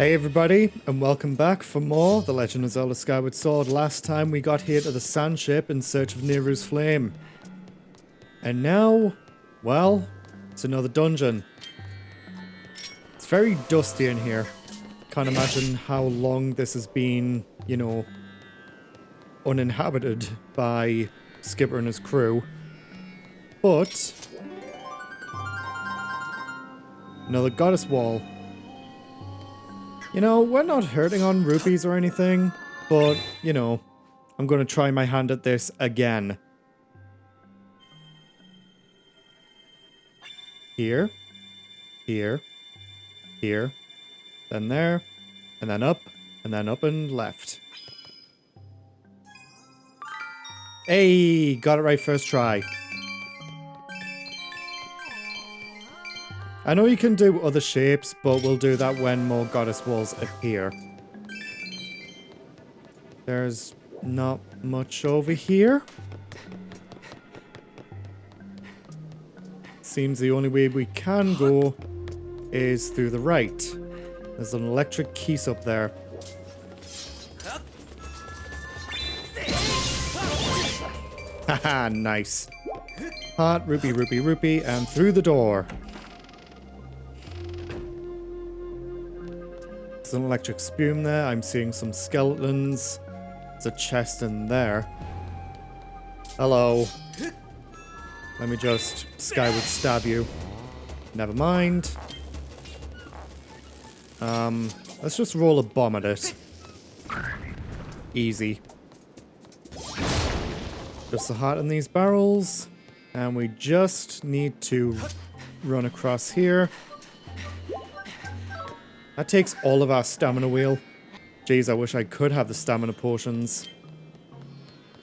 Hey everybody, and welcome back for more The Legend of Zelda Skyward Sword. Last time we got here to the Sandship in search of Nayru's flame. And now, well, it's another dungeon. It's very dusty in here. Can't imagine how long this has been, you know, uninhabited by Skipper and his crew. But another goddess wall. You know, we're not hurting on rupees or anything, but, you know, I'm going to try my hand at this again. Here, here, here, then there, and then up and left. Hey, got it right first try. I know you can do other shapes, but we'll do that when more goddess walls appear. There's not much over here. Seems the only way we can go is through the right. There's an electric keys up there. Haha, nice. Heart, rupee, rupee, rupee, and through the door. There's an electric spume there. I'm seeing some skeletons. There's a chest in there. Hello. Let me just Skyward stab you. Never mind. Let's just roll a bomb at it. Easy. Just the heart in these barrels. And we just need to run across here. That takes all of our stamina wheel. Jeez, I wish I could have the stamina potions.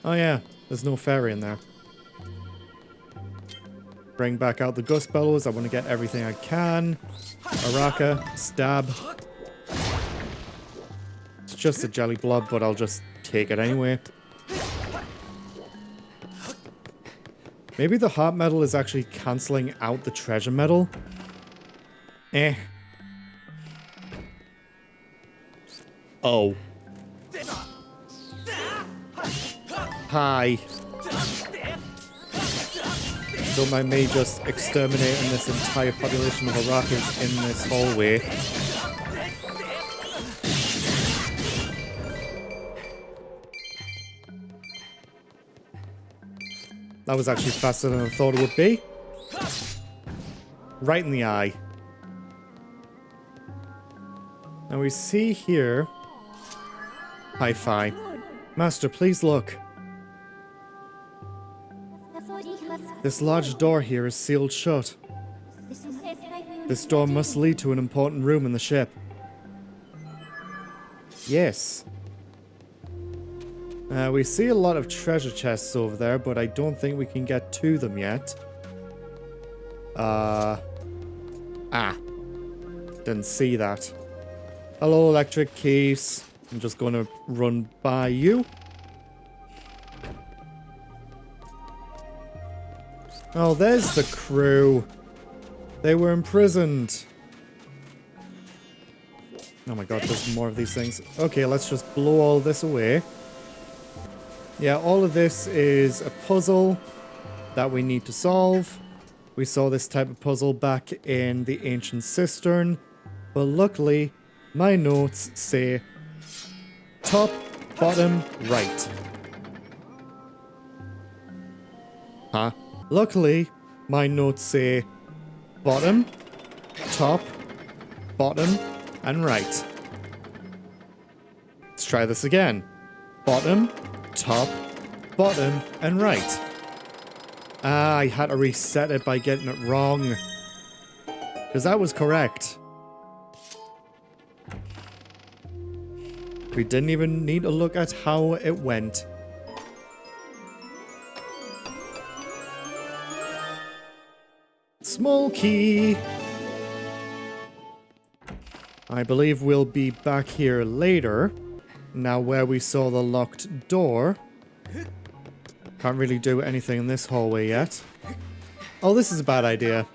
Oh yeah, there's no fairy in there. Bring back out the gust bellows. I want to get everything I can. Araka, stab. It's just a jelly blob, but I'll just take it anyway. Maybe the heart medal is actually cancelling out the treasure medal. Eh. Oh. Hi. Don't mind me just exterminating this entire population of Arakas in this hallway. That was actually faster than I thought it would be. Right in the eye. Now we see here... Hi-Fi. Master, please look. This large door here is sealed shut. This door must lead to an important room in the ship. Yes. We see a lot of treasure chests over there, but I don't think we can get to them yet. Didn't see that. Hello, electric keys. I'm just going to run by you. Oh, there's the crew. They were imprisoned. Oh my god, there's more of these things. Okay, let's just blow all this away. Yeah, all of this is a puzzle that we need to solve. We saw this type of puzzle back in the ancient cistern. But luckily, my notes say top, bottom, right. Huh? Luckily, my notes say bottom, top, bottom, and right. Let's try this again. Bottom, top, bottom, and right. Ah, I had to reset it by getting it wrong. Because that was correct. We didn't even need to look at how it went. Small key. I believe we'll be back here later. Now where we saw the locked door. Can't really do anything in this hallway yet. Oh, this is a bad idea.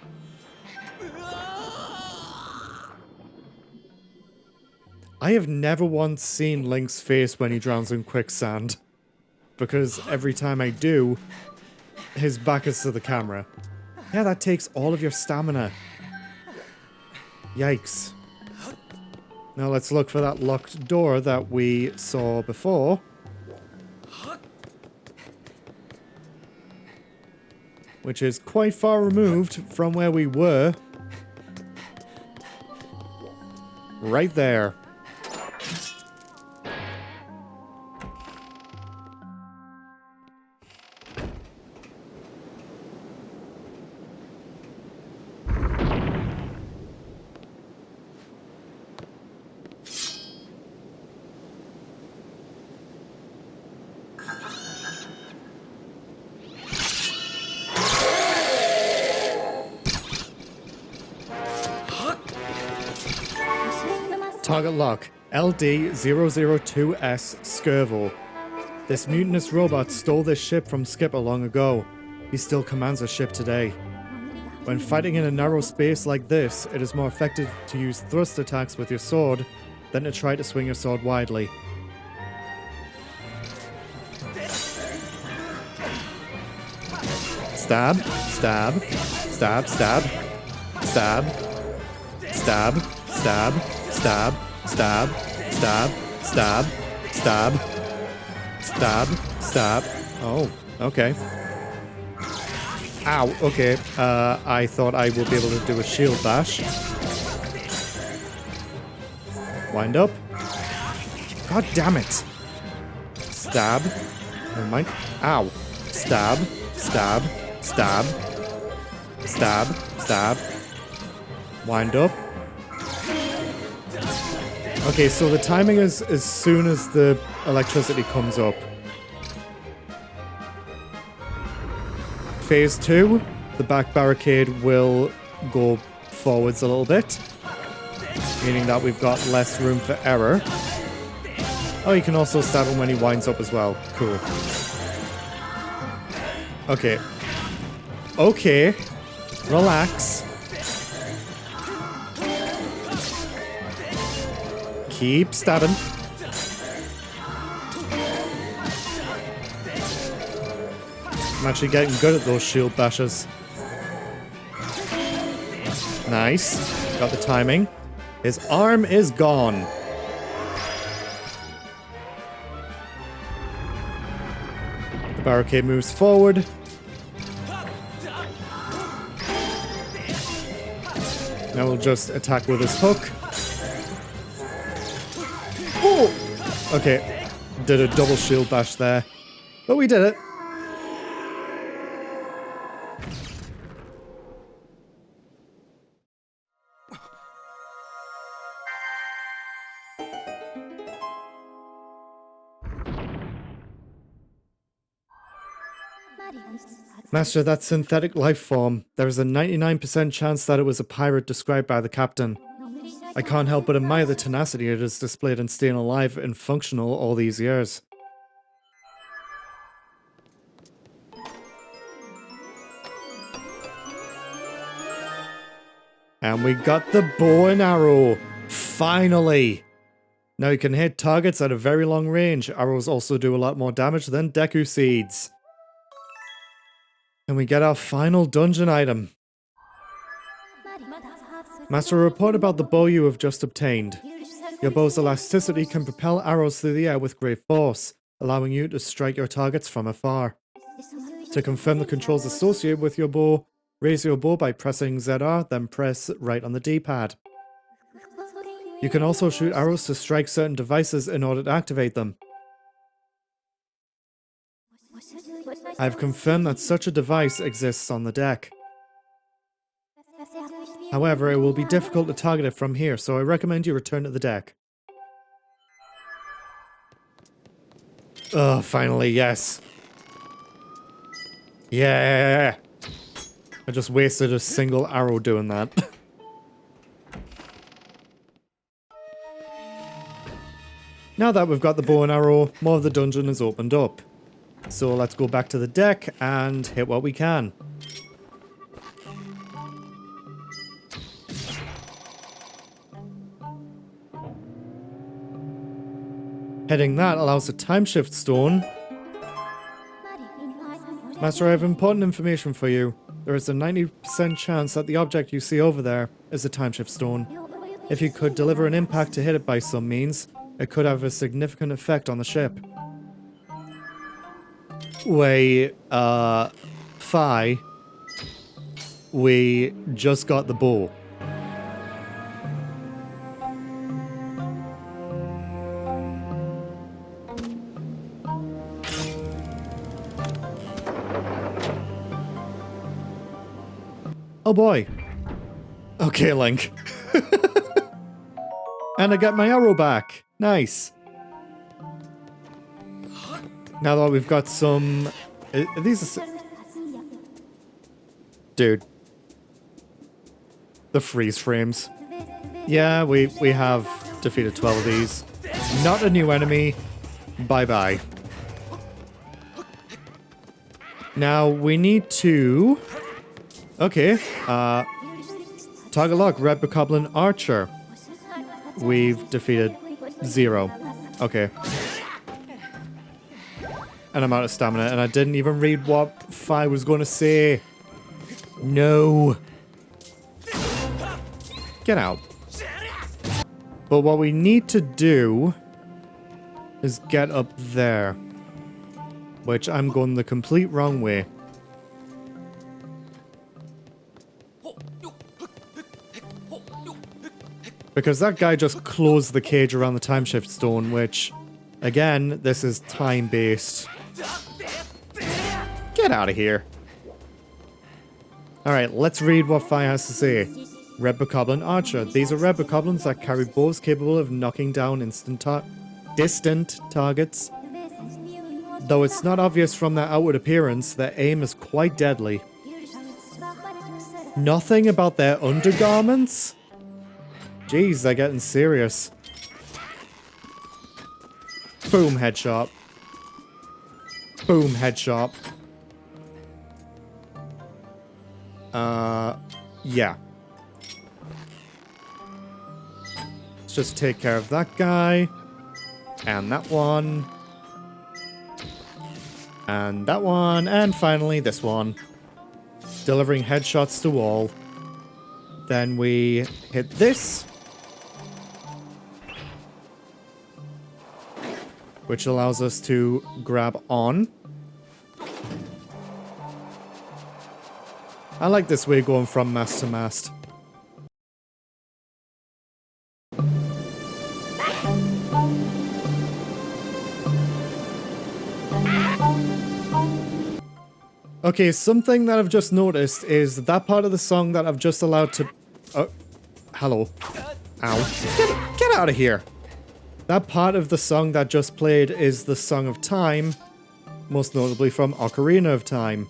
I have never once seen Link's face when he drowns in quicksand. Because every time I do, his back is to the camera. Yeah, that takes all of your stamina. Yikes. Now let's look for that locked door that we saw before. Which is quite far removed from where we were. Right there. Target lock, LD-002S Skirvel. This mutinous robot stole this ship from Skipper long ago. He still commands a ship today. When fighting in a narrow space like this, it is more effective to use thrust attacks with your sword than to try to swing your sword widely. Stab, stab, stab, stab, stab, stab, stab, stab, stab, stab, stab, stab, stab, stab. Oh, okay. Ow, okay. I thought I would be able to do a shield bash. Wind up. God damn it. Stab. Never mind. Ow. Stab, stab, stab, stab, stab. Wind up. Okay, so the timing is as soon as the electricity comes up. Phase 2, the back barricade will go forwards a little bit, meaning that we've got less room for error. Oh, you can also stab him when he winds up as well. Cool. Okay. Okay. Relax. Keep stabbing. I'm actually getting good at those shield bashes. Nice. Got the timing. His arm is gone. The barricade moves forward. Now we'll just attack with his hook. Oh! Okay. Did a double shield bash there. But we did it. Master, that synthetic life form. There is a 99% chance that it was a pirate described by the captain. I can't help but admire the tenacity it has displayed in staying alive and functional all these years. And we got the bow and arrow. Finally! Now you can hit targets at a very long range. Arrows also do a lot more damage than Deku Seeds. And we get our final dungeon item. Master, a report about the bow you have just obtained. Your bow's elasticity can propel arrows through the air with great force, allowing you to strike your targets from afar. To confirm the controls associated with your bow, raise your bow by pressing ZR, then press right on the D-pad. You can also shoot arrows to strike certain devices in order to activate them. I have confirmed that such a device exists on the deck. However, it will be difficult to target it from here, so I recommend you return to the deck. Oh, finally, yes. Yeah! I just wasted a single arrow doing that. Now that we've got the bow and arrow, more of the dungeon is opened up. So let's go back to the deck and hit what we can. Hitting that allows a time shift stone. Master, I have important information for you. There is a 90% chance that the object you see over there is a time shift stone. If you could deliver an impact to hit it by some means, it could have a significant effect on the ship. Wait, Fi, we just got the bow. Oh boy. Okay, Link. And I get my arrow back. Nice. Now that we've got some... Are these... Dude. The freeze frames. Yeah, we have defeated 12 of these. Not a new enemy. Bye-bye. Now, we need to... Okay. Target lock, Red Bokoblin Archer. We've defeated 0. Okay. And I'm out of stamina, and I didn't even read what Fi was going to say. No. Get out. But what we need to do is get up there. Which I'm going the complete wrong way. Because that guy just closed the cage around the time shift stone, which, again, this is time-based. Get out of here. Alright, let's read what Fi has to say. Red Bokoblin Archer. These are Red Bokoblins that carry bows capable of knocking down distant targets. Though it's not obvious from their outward appearance, their aim is quite deadly. Nothing about their undergarments? Jeez, they're getting serious. Boom, headshot. Boom, headshot. Yeah. Let's just take care of that guy. And that one. And that one. And finally, this one. Delivering headshots to all. Then we hit this. Which allows us to grab on. I like this way going from mast to mast. Okay, something that I've just noticed is that part of the song that I've just allowed to... Oh, hello. Ow. Get out of here. That part of the song that just played is the Song of Time, most notably from Ocarina of Time.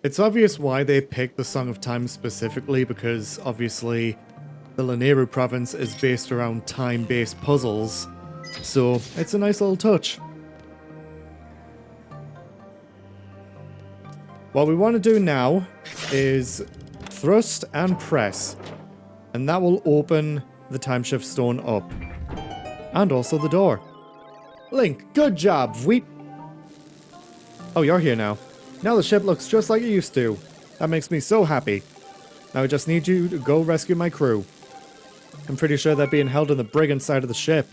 It's obvious why they picked the Song of Time specifically, because obviously the Nayru province is based around time-based puzzles, so it's a nice little touch. What we want to do now is thrust and press, and that will open the time shift stone up. And also the door. Link, good job, Oh, you're here now. Now the ship looks just like it used to. That makes me so happy. Now I just need you to go rescue my crew. I'm pretty sure they're being held in the brigand side of the ship.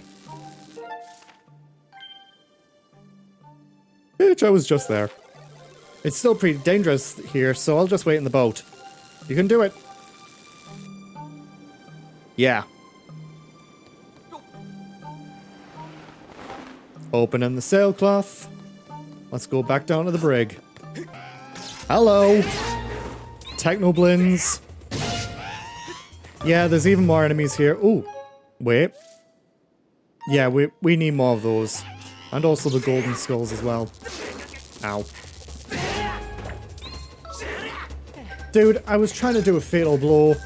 Bitch, I was just there. It's still pretty dangerous here, so I'll just wait in the boat. You can do it. Yeah. Opening the sailcloth. Let's go back down to the brig. Hello! Technoblins. Yeah, there's even more enemies here. Ooh, wait. Yeah, we need more of those. And also the golden skulls as well. Ow. Dude, I was trying to do a fatal blow.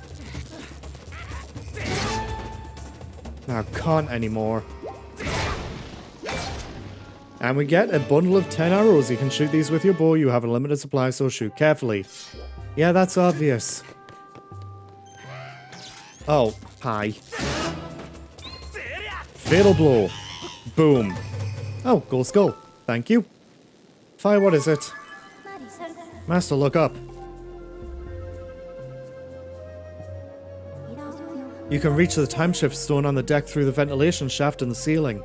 Now, can't anymore. And we get a bundle of 10 arrows. You can shoot these with your bow. You have a limited supply, so shoot carefully. Yeah, that's obvious. Oh, hi. Fatal blow. Boom. Oh, gold skull. Thank you. Fire, what is it? Master, look up. You can reach the time shift stone on the deck through the ventilation shaft in the ceiling.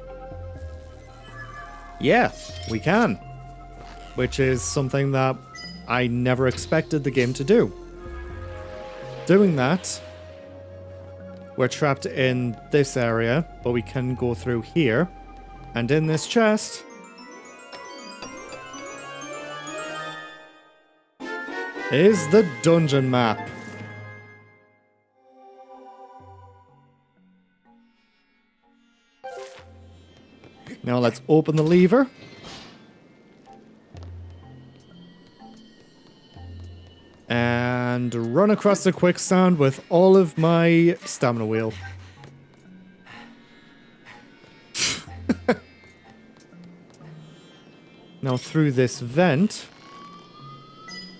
Yeah, we can. Which is something that I never expected the game to do. Doing that, we're trapped in this area, but we can go through here. And in this chest is the dungeon map. Now let's open the lever. And run across the quicksand with all of my stamina wheel. Now through this vent,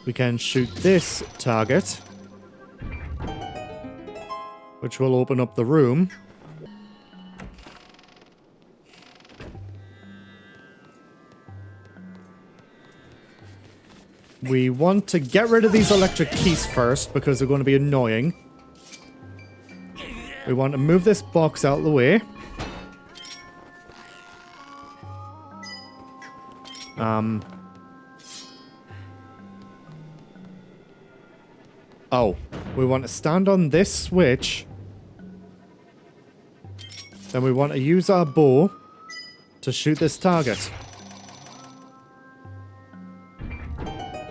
we can shoot this target, which will open up the room. We want to get rid of these electric keys first because they're going to be annoying. We want to move this box out of the way. Oh, we want to stand on this switch. Then we want to use our bow to shoot this target.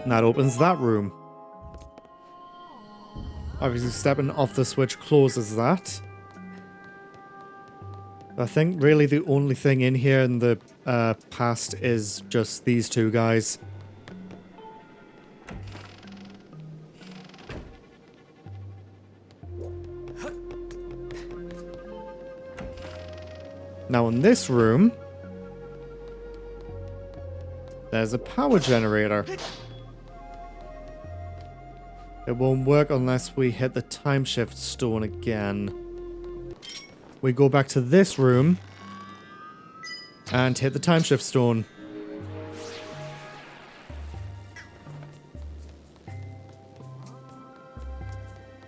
And that opens that room. Obviously, stepping off the switch closes that. I think really the only thing in here in the past is just these two guys. Now in this room, there's a power generator. It won't work unless we hit the time shift stone again. We go back to this room and hit the time shift stone.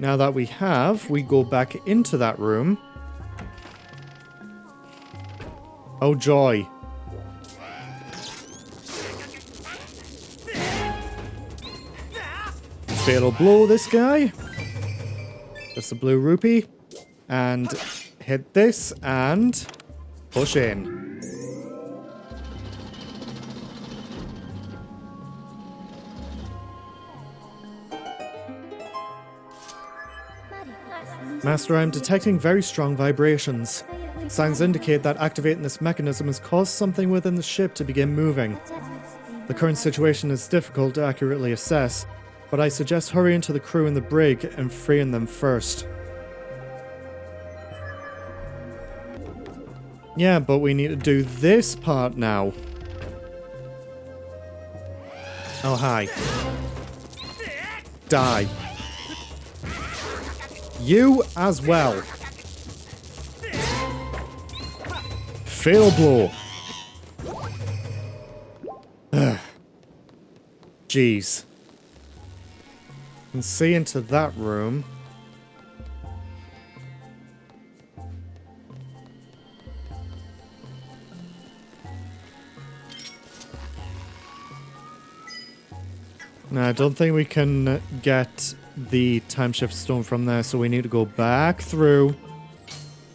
Now that we have, we go back into that room. Oh joy. Fatal blow this guy. Just a blue rupee. And hit this and push in. Master, I'm detecting very strong vibrations. Signs indicate that activating this mechanism has caused something within the ship to begin moving. The current situation is difficult to accurately assess, but I suggest hurrying to the crew in the brig and freeing them first. Yeah, but we need to do this part now. Oh, hi. Die. You as well. Fatal blow. Ugh. Jeez. Can see into that room. No, I don't think we can get the time shift stone from there, so we need to go back through,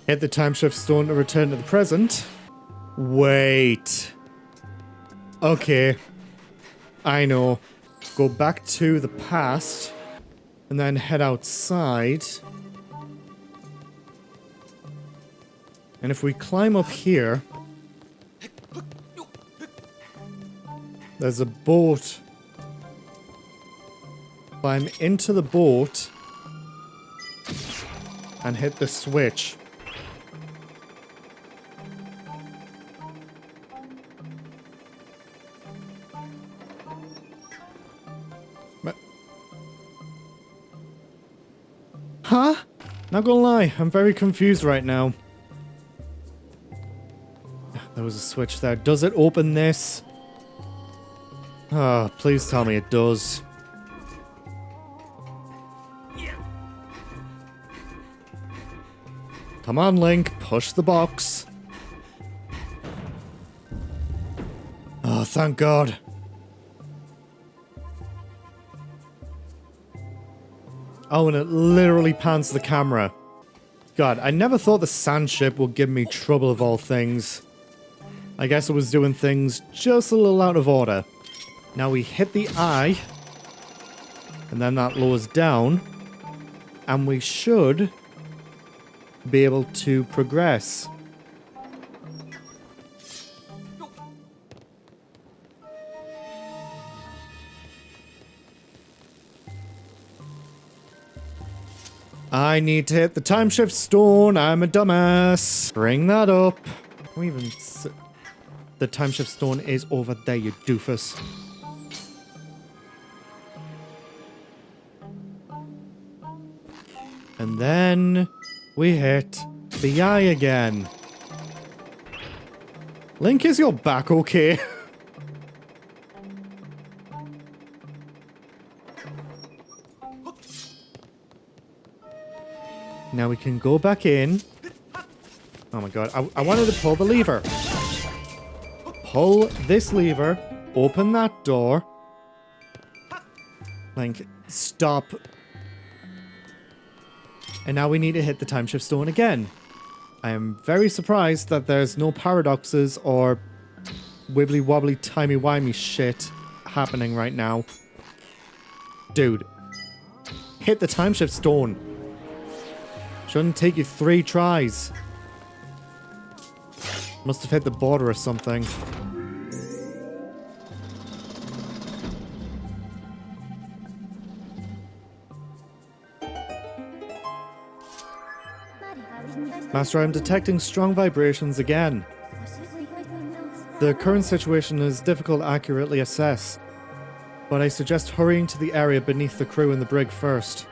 hit the time shift stone to return to the present. Wait. Okay. I know. Go back to the past, and then head outside. And if we climb up here, there's a boat climb into the boat and hit the switch. Huh? Not gonna lie, I'm very confused right now. There was a switch there. Does it open this? Oh, please tell me it does. Come on, Link. Push the box. Oh, thank God. Oh, and it literally pans the camera. God, I never thought the Sandship would give me trouble of all things. I guess it was doing things just a little out of order. Now we hit the eye. And then that lowers down. And we should be able to progress. I need to hit the time shift stone. I'm a dumbass. Bring that up. Can we even... The time shift stone is over there, you doofus. And then we hit the eye again. Link, is your back okay? Now we can go back in. Oh my God, I wanted to pull the lever. Pull this lever, open that door. Link, stop. And now we need to hit the time shift stone again. I am very surprised that there's no paradoxes or wibbly wobbly timey wimey shit happening right now. Dude, hit the time shift stone. Shouldn't take you 3 tries. Must have hit the border or something. Master, I'm detecting strong vibrations again. The current situation is difficult to accurately assess, but I suggest hurrying to the area beneath the crew in the brig first.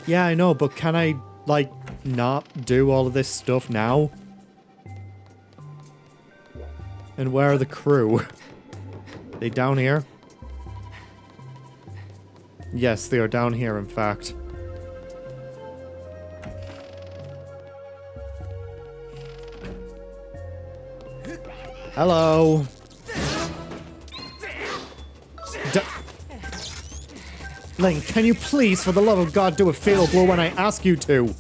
Yeah, I know, but can I, like, not do all of this stuff now? And where are the crew? They down here? Yes, they are down here, in fact. Hello. Link, can you please, for the love of God, do a fatal blow when I ask you to?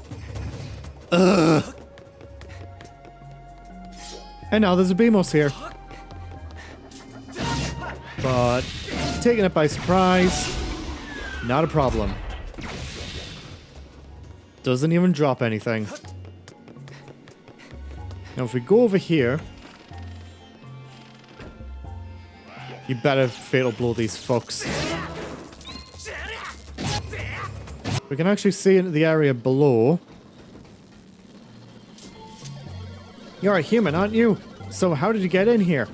Ugh. And now there's a Beamos here. But taking it by surprise, not a problem. Doesn't even drop anything. Now if we go over here, you better fatal blow these fucks. We can actually see into the area below. You're a human, aren't you? So how did you get in here?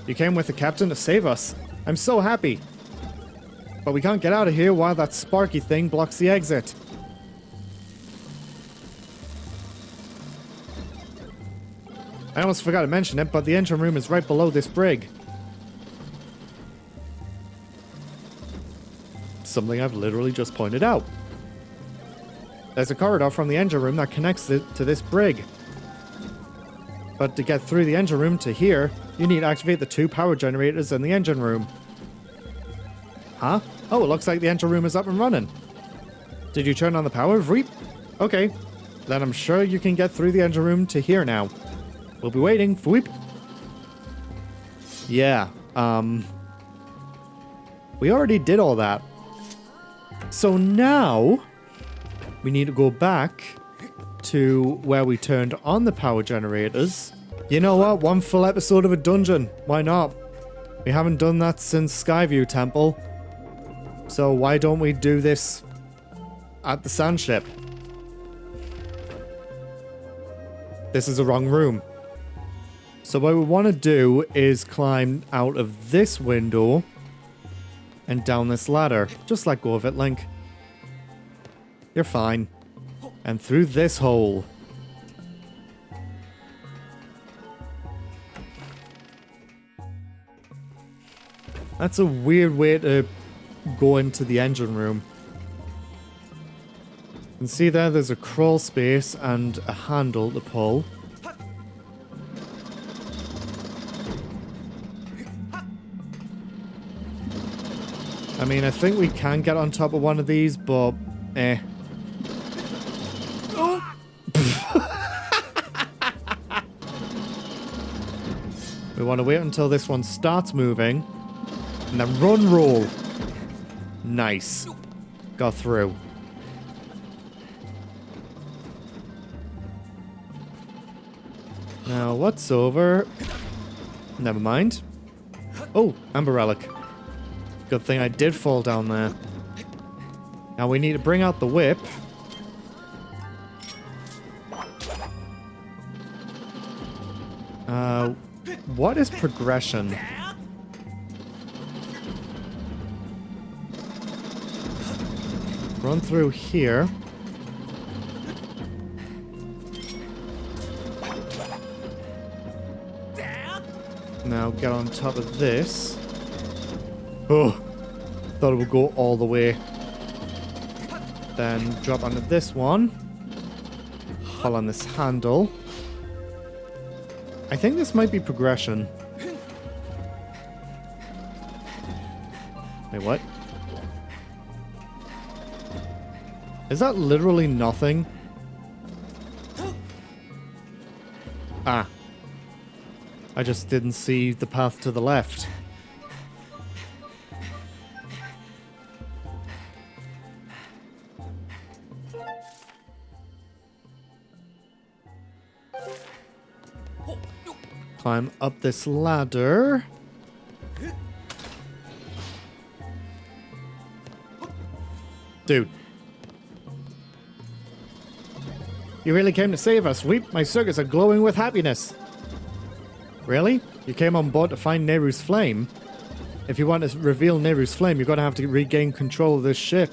You came with the captain to save us. I'm so happy. But we can't get out of here while that sparky thing blocks the exit. I almost forgot to mention it, but the engine room is right below this brig. Something I've literally just pointed out. There's a corridor from the engine room that connects it to this brig. But to get through the engine room to here, you need to activate the 2 power generators in the engine room. Huh? Oh, it looks like the engine room is up and running. Did you turn on the power? Reap? Okay. Then I'm sure you can get through the engine room to here now. We'll be waiting. Fweep. Yeah, we already did all that. So now we need to go back to where we turned on the power generators. You know what? One full episode of a dungeon. Why not? We haven't done that since Skyview Temple. So why don't we do this at the Sandship? This is the wrong room. So what we want to do is climb out of this window and down this ladder. Just let go of it, Link. You're fine. And through this hole. That's a weird way to go into the engine room. You can see there's a crawl space and a handle to pull. I mean, I think we can get on top of one of these, but eh. Oh. We want to wait until this one starts moving. And then run roll. Nice. Got through. Now, what's over? Never mind. Oh, Amber Relic. Good thing I did fall down there. Now we need to bring out the whip. What is progression? Run through here. Now get on top of this. Oh, thought it would go all the way. Then drop onto this one. Pull on this handle. I think this might be progression. Wait, what? Is that literally nothing? Ah. I just didn't see the path to the left. Climb up this ladder. Dude. You really came to save us. Weep, my circuits are glowing with happiness. Really? You came on board to find Nayru's flame? If you want to reveal Nayru's flame, you're going to have to regain control of this ship.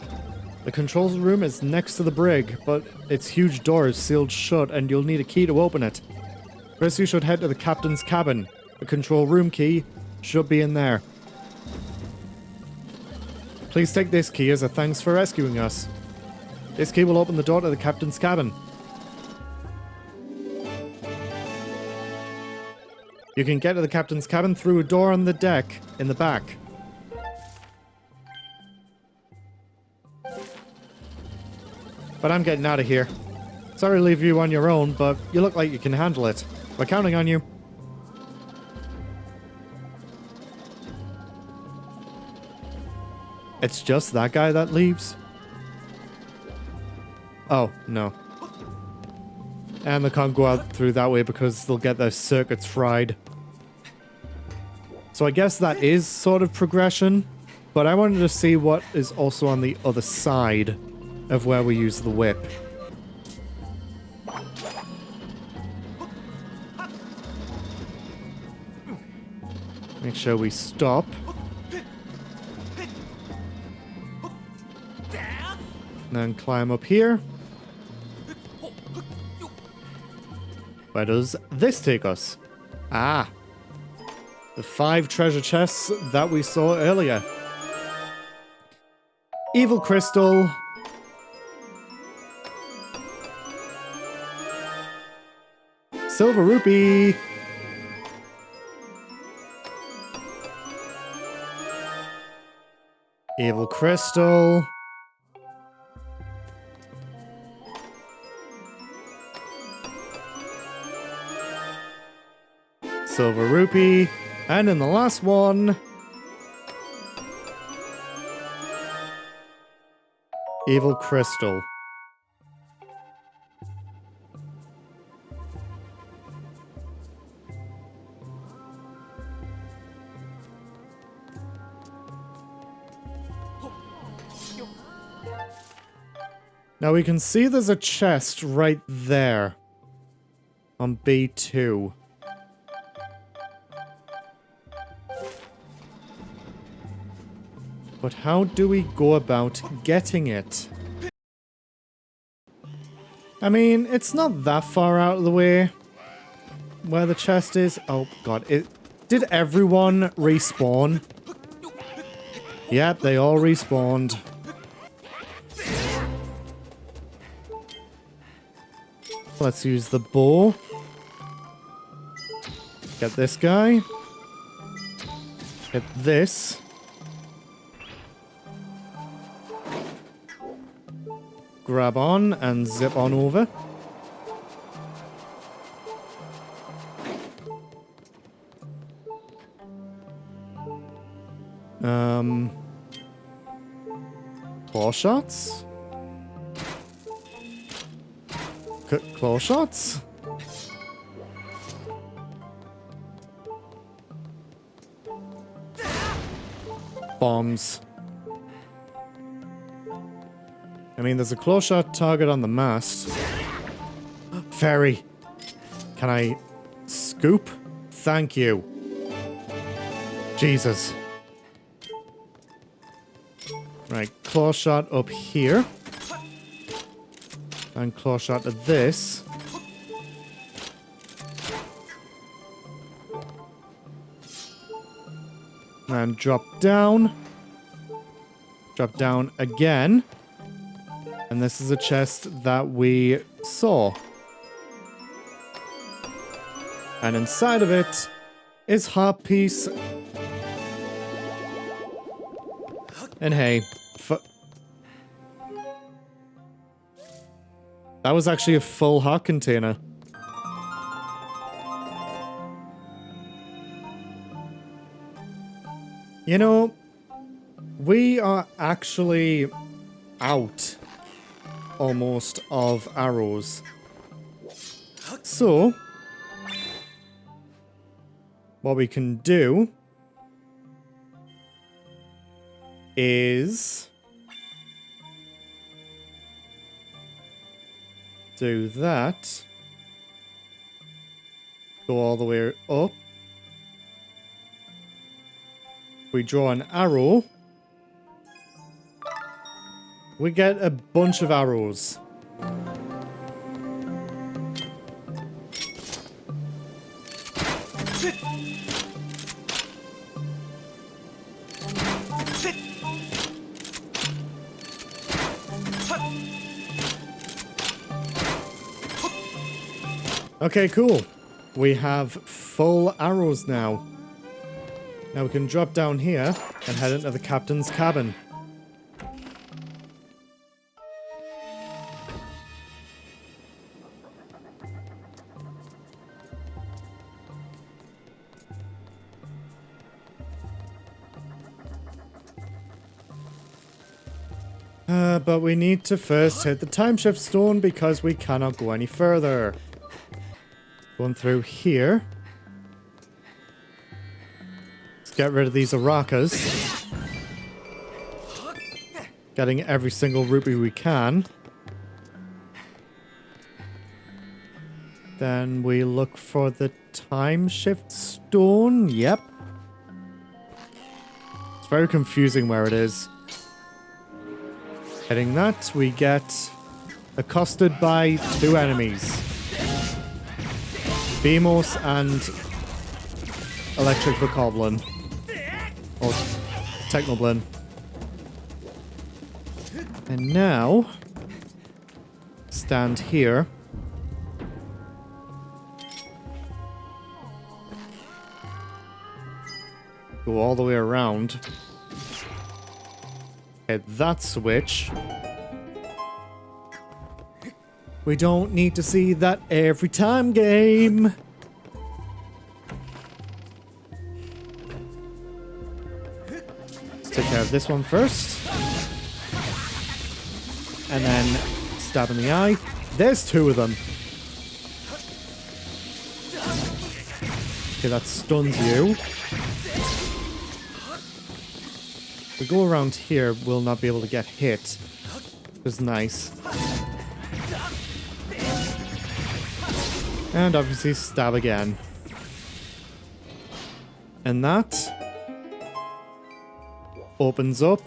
The controls room is next to the brig, but its huge door is sealed shut and you'll need a key to open it. First you should head to the captain's cabin. The control room key should be in there. Please take this key as a thanks for rescuing us. This key will open the door to the captain's cabin. You can get to the captain's cabin through a door on the deck in the back. But I'm getting out of here. Sorry to leave you on your own, but you look like you can handle it. We're counting on you. It's just that guy that leaves? Oh, no. And they can't go out through that way because they'll get their circuits fried. So I guess that is sort of progression, but I wanted to see what is also on the other side of where we use the whip. Make sure we stop. And then climb up here. Where does this take us? Ah. The 5 treasure chests that we saw earlier. Evil Crystal. Silver Rupee. Evil Crystal. Silver Rupee. And in the last one... Evil Crystal. Now we can see there's a chest right there. On B2. But how do we go about getting it? I mean, it's not that far out of the way. Where the chest is. Oh, God. Did everyone respawn? Yep, they all respawned. Let's use the bow. Get this guy. Get this. Grab on and zip on over. Claw shots? Claw shots? Bombs. I mean, there's a claw shot target on the mast. Fairy. Can I scoop? Thank you. Jesus. Right, claw shot up here. And claw shot at this. And drop down. Drop down again. And this is a chest that we saw. And inside of it is heart piece. And hey, that was actually a full heart container. You know, we are actually out almost of arrows. So, what we can do is do that. Go all the way up. We draw an arrow. We get a bunch of arrows. Okay, cool. We have full arrows now. Now we can drop down here and head into the captain's cabin. But we need to first hit the time shift stone because we cannot go any further. Going through here. Let's get rid of these Arakas. Getting every single rupee we can. Then we look for the time shift stone. Yep. It's very confusing where it is. Hitting that, we get accosted by two enemies. Beamos and Electric Bokoblin. Or Technoblin. And now, stand here. Go all the way around. Hit that switch. We don't need to see that every time, game. Let's take care of this one first. And then stab in the eye. There's two of them. Okay, that stuns you. If we go around here, we'll not be able to get hit. It's nice. And obviously stab again. And that opens up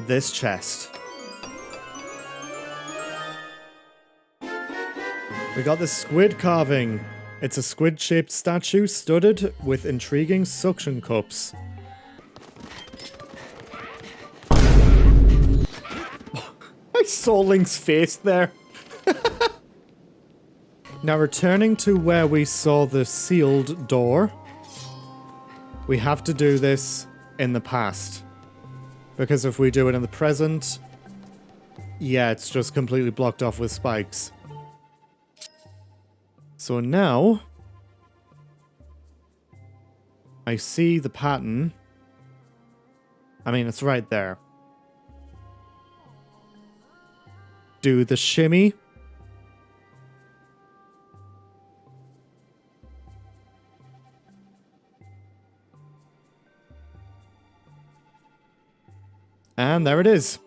this chest. We got the squid carving. It's a squid-shaped statue studded with intriguing suction cups. I saw Link's face there. Now returning to where we saw the sealed door, we have to do this in the past. Because if we do it in the present, yeah, it's just completely blocked off with spikes. So now, I see the pattern. I mean, it's right there. Do the shimmy. And there it is.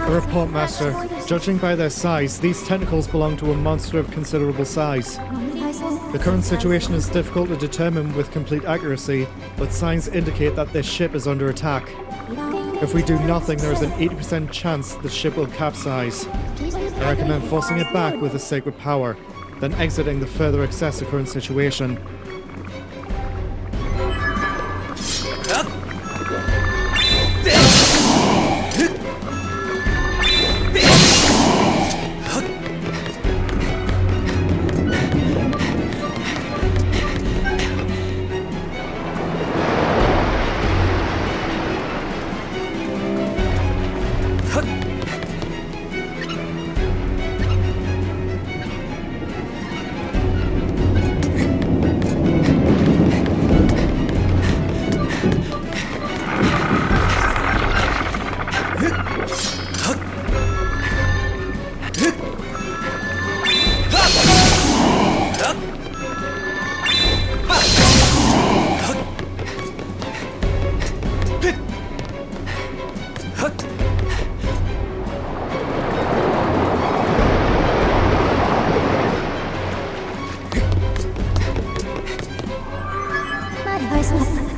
Report, Master. Judging by their size, these tentacles belong to a monster of considerable size. The current situation is difficult to determine with complete accuracy, but signs indicate that this ship is under attack. If we do nothing, there is an 80% chance the ship will capsize. I recommend forcing it back with a sacred power, then exiting to further assess the current situation.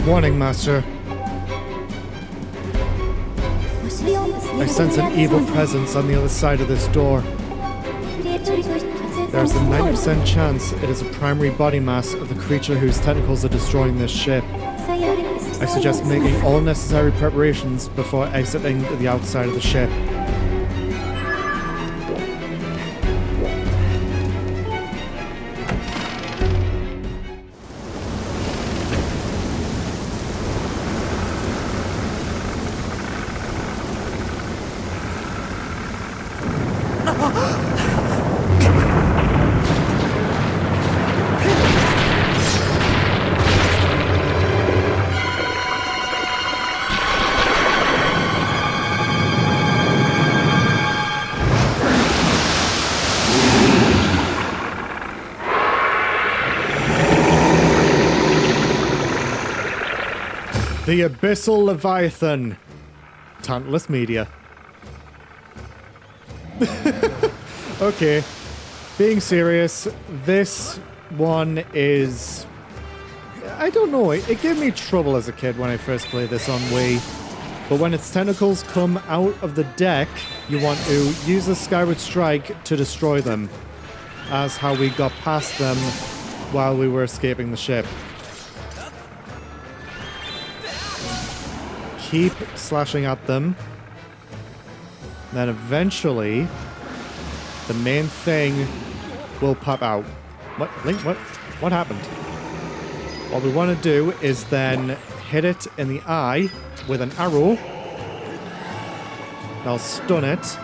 Warning, Master. I sense an evil presence on the other side of this door. There's a 90% chance it is a primary body mass of the creature whose tentacles are destroying this ship. I suggest making all necessary preparations before exiting the outside of the ship. The Abyssal Leviathan. Tantalus Media. Okay. Being serious, this one is... I don't know, it gave me trouble as a kid when I first played this on Wii. But when its tentacles come out of the deck, you want to use the Skyward Strike to destroy them. As how we got past them while we were escaping the ship. Keep slashing at them. Then eventually, the main thing will pop out. What? Link, what happened? What we want to do is then hit it in the eye with an arrow. That'll stun it.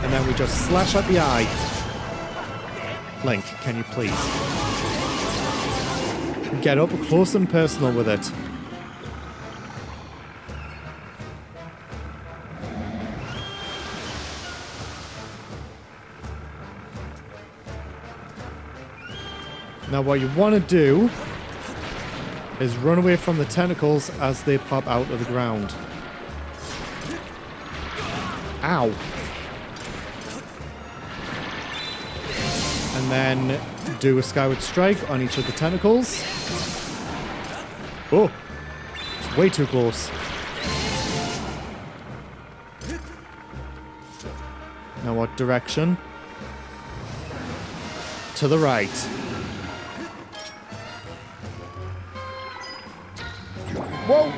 And then we just slash at the eye. Link, can you please get up close and personal with it? Now what you want to do is run away from the tentacles as they pop out of the ground. Ow. And then do a Skyward Strike on each of the tentacles. Oh, it's way too close. Now what direction? To the right. Whoa!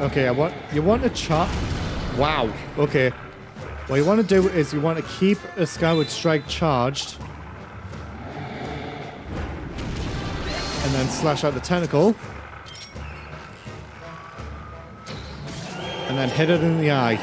Okay, you want to chop. Wow. Okay. What you want to do is you want to keep a Skyward Strike charged. And then slash out the tentacle. And then hit it in the eye.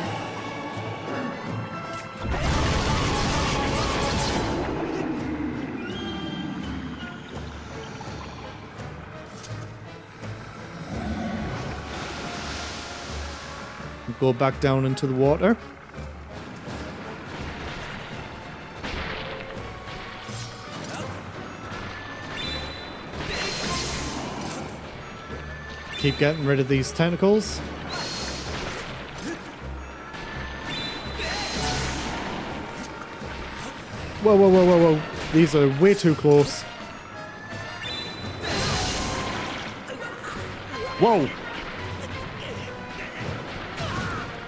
Go back down into the water. Keep getting rid of these tentacles. Whoa, whoa, whoa, whoa, whoa. These are way too close. Whoa.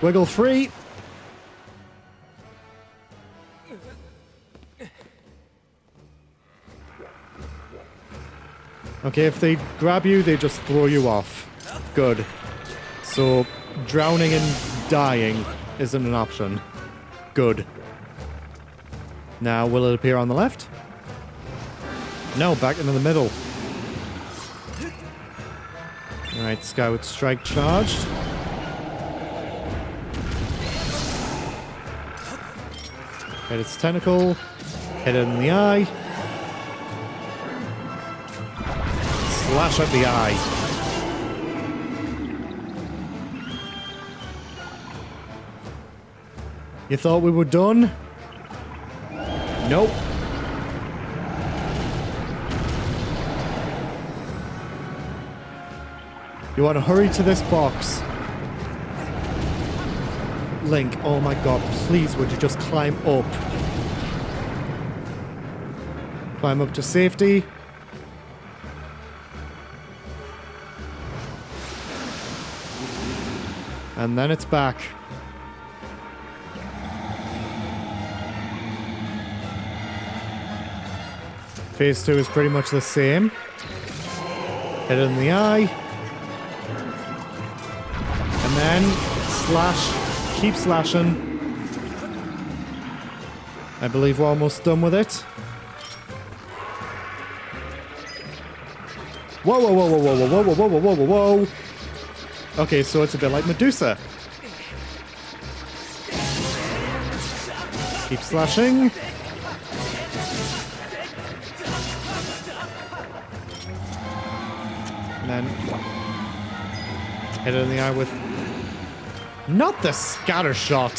Wiggle free. Okay, if they grab you, they just throw you off. Good. So, drowning and dying isn't an option. Good. Now, will it appear on the left? No, back into the middle. Alright, Skyward Strike charged. Hit its tentacle. Hit it in the eye. Slash at the eye. You thought we were done? Nope. You want to hurry to this box. Link, oh my god, please would you just climb up? Climb up to safety. And then it's back. Phase 2 is pretty much the same. Hit it in the eye. And then slash. Keep slashing. I believe we're almost done with it. Whoa, whoa, whoa, whoa, whoa, whoa, whoa, whoa, whoa, whoa, whoa. Okay, so it's a bit like Medusa. Keep slashing. And then hit it in the eye with... Not the scatter shot.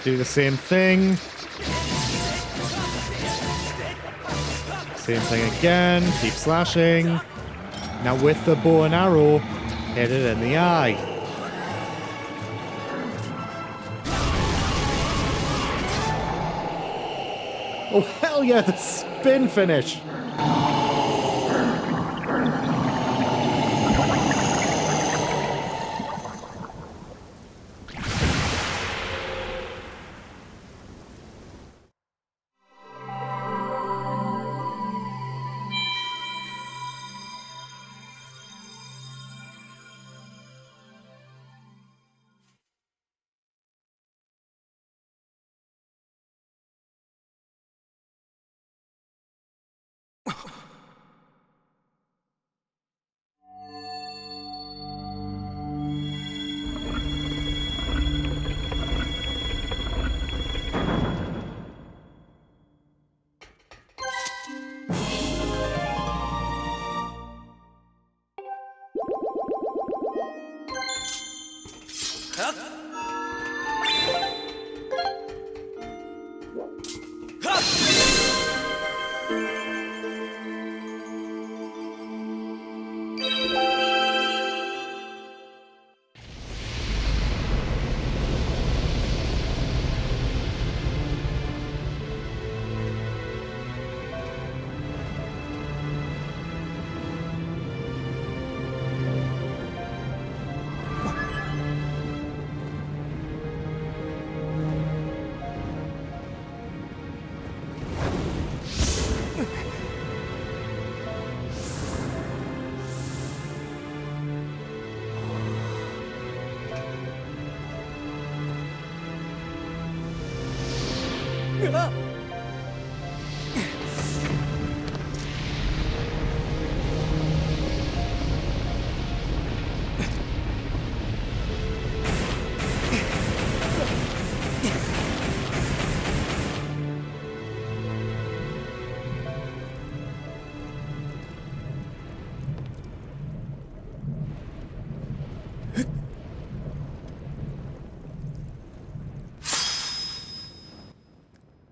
Do the same thing. Same thing again. Keep slashing. Now with the bow and arrow, hit it in the eye. Oh hell yeah, the spin finish.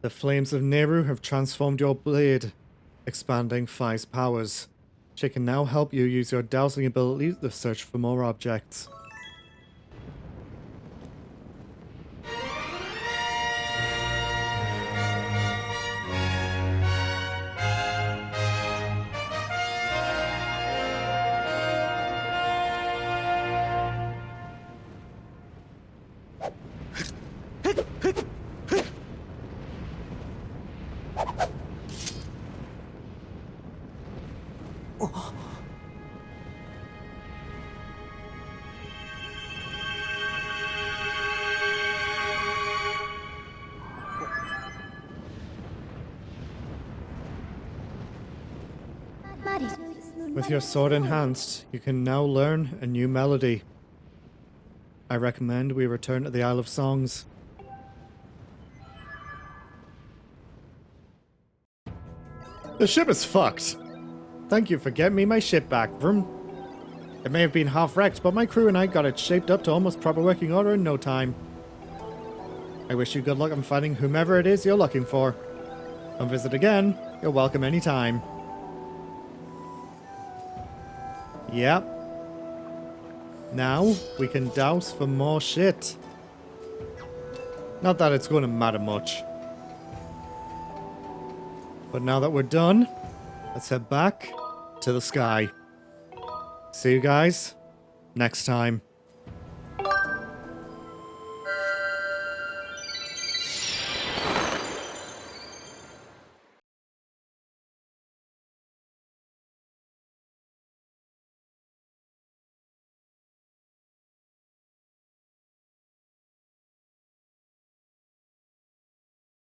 The flames of Nayru have transformed your blade, expanding Phi's powers. She can now help you use your dowsing ability to search for more objects. With your sword enhanced, you can now learn a new melody. I recommend we return to the Isle of Songs. The ship is fucked. Thank you for getting me my ship back, Vroom. It may have been half wrecked, but my crew and I got it shaped up to almost proper working order in no time. I wish you good luck on finding whomever it is you're looking for. Come visit again. You're welcome anytime. Yep. Now, we can douse for more shit. Not that it's going to matter much. But now that we're done, let's head back to the sky. See you guys next time.